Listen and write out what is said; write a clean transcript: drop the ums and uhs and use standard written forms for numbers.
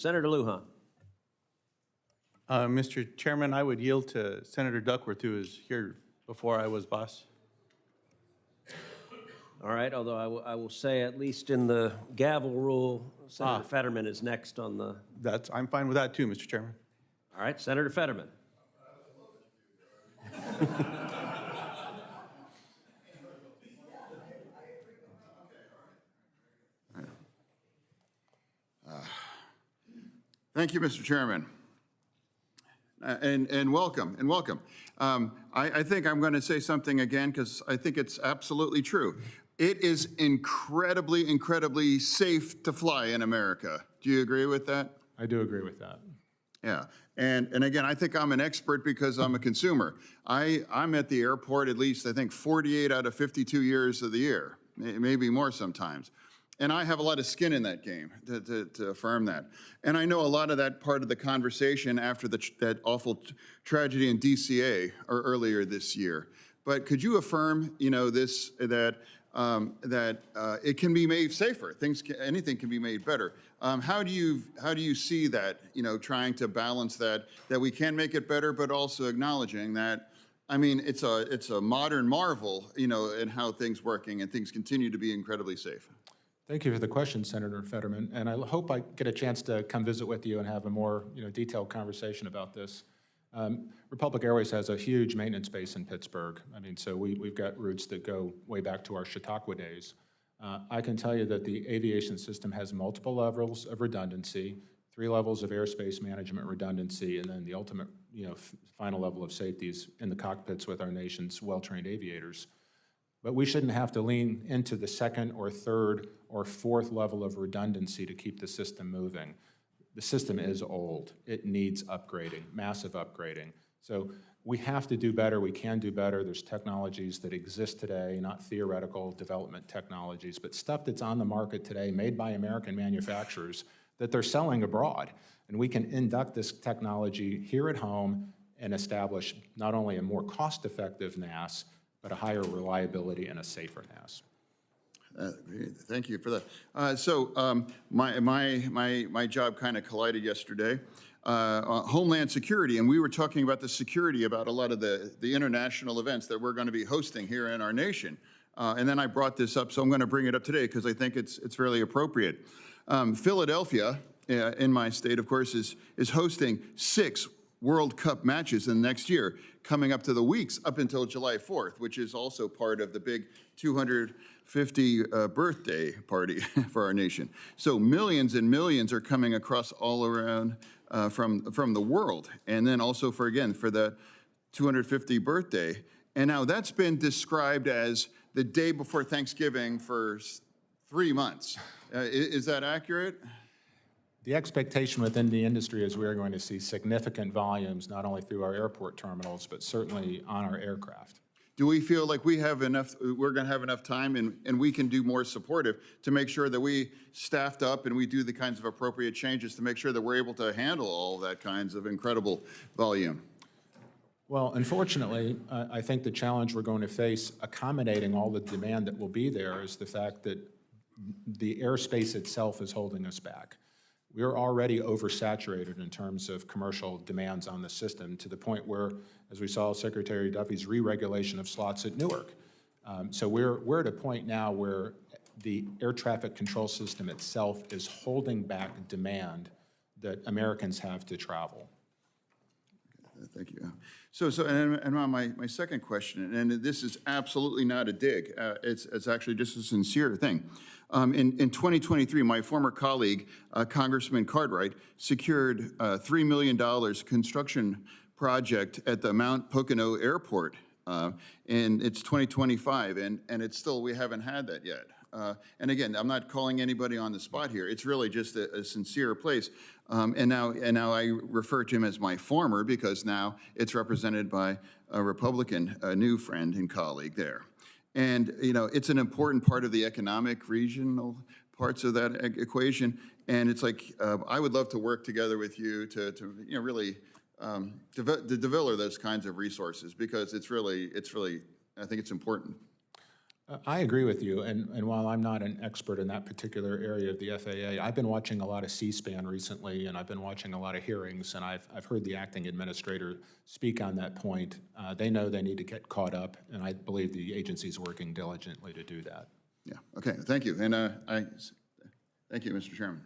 Senator Lujan. Mr. Chairman, I would yield to Senator Duckworth, who was here before I was boss. All right, although I will say, at least in the gavel rule, Senator Fetterman is next on the... I'm fine with that too, Mr. Chairman. All right, Senator Fetterman. Thank you, Mr. Chairman. And welcome. I think I'm going to say something again because I think it's absolutely true. It is incredibly safe to fly in America. Do you agree with that? I do agree with that. Yeah, and again, I think I'm an expert because I'm a consumer. I'm at the airport at least, I think, 48 out of 52 years of the year, maybe more sometimes. And I have a lot of skin in that game to affirm that. And I know a lot of that part of the conversation after that awful tragedy in DCA or earlier this year. But could you affirm, that it can be made safer? Anything can be made better. How do you see that? Trying to balance that we can make it better, but also acknowledging that. I mean, it's a modern marvel, in how things working and things continue to be incredibly safe. Thank you for the question, Senator Fetterman, and I hope I get a chance to come visit with you and have a more detailed conversation about this. Republic Airways has a huge maintenance base in Pittsburgh. I mean, so we've got roots that go way back to our Chautauqua days. I can tell you that the aviation system has multiple levels of redundancy, 3 levels of airspace management redundancy, and then the ultimate, final level of safety is in the cockpits with our nation's well-trained aviators. But we shouldn't have to lean into the 2nd or 3rd or 4th level of redundancy to keep the system moving. The system is old. It needs upgrading, massive upgrading. So we have to do better. We can do better. There's technologies that exist today, not theoretical development technologies, but stuff that's on the market today, made by American manufacturers, that they're selling abroad. And we can induct this technology here at home and establish not only a more cost-effective NAS, but a higher reliability and a safer NAS. Thank you for that. My job kind of collided yesterday. Homeland Security, and we were talking about the security about a lot of the international events that we're going to be hosting here in our nation. And then I brought this up, so I'm going to bring it up today because I think it's fairly appropriate. Philadelphia, in my state, of course, is hosting 6 World Cup matches in the next year, coming up to the weeks up until July 4th, which is also part of the big 250 birthday party for our nation. So millions and millions are coming across all around from the world. And then also for the 250 birthday. And now that's been described as the day before Thanksgiving for 3 months. Is that accurate? The expectation within the industry is we're going to see significant volumes, not only through our airport terminals, but certainly on our aircraft. Do we feel like we're going to have enough time and we can do more supportive to make sure that we staffed up and we do the kinds of appropriate changes to make sure that we're able to handle all that kinds of incredible volume? Well, unfortunately, I think the challenge we're going to face accommodating all the demand that will be there is the fact that the airspace itself is holding us back. We're already oversaturated in terms of commercial demands on the system to the point where, as we saw Secretary Duffy's re-regulation of slots at Newark. So we're at a point now where the air traffic control system itself is holding back demand that Americans have to travel. Thank you. And on my second question, and this is absolutely not a dig, it's actually just a sincere thing. In 2023, my former colleague, Congressman Cartwright, secured $3 million construction project at the Mount Pocono Airport, and it's 2025, and it's still, we haven't had that yet. And again, I'm not calling anybody on the spot here. It's really just a sincere place. And now I refer to him as my former because now it's represented by a Republican, a new friend and colleague there. And, it's an important part of the economic regional parts of that equation. And it's like, I would love to work together with you to really develop those kinds of resources because it's really, I think it's important. I agree with you, and while I'm not an expert in that particular area of the FAA, I've been watching a lot of C-SPAN recently, and I've been watching a lot of hearings, and I've heard the acting administrator speak on that point. They know they need to get caught up, and I believe the agency's working diligently to do that. Yeah, okay, thank you. And thank you, Mr. Chairman.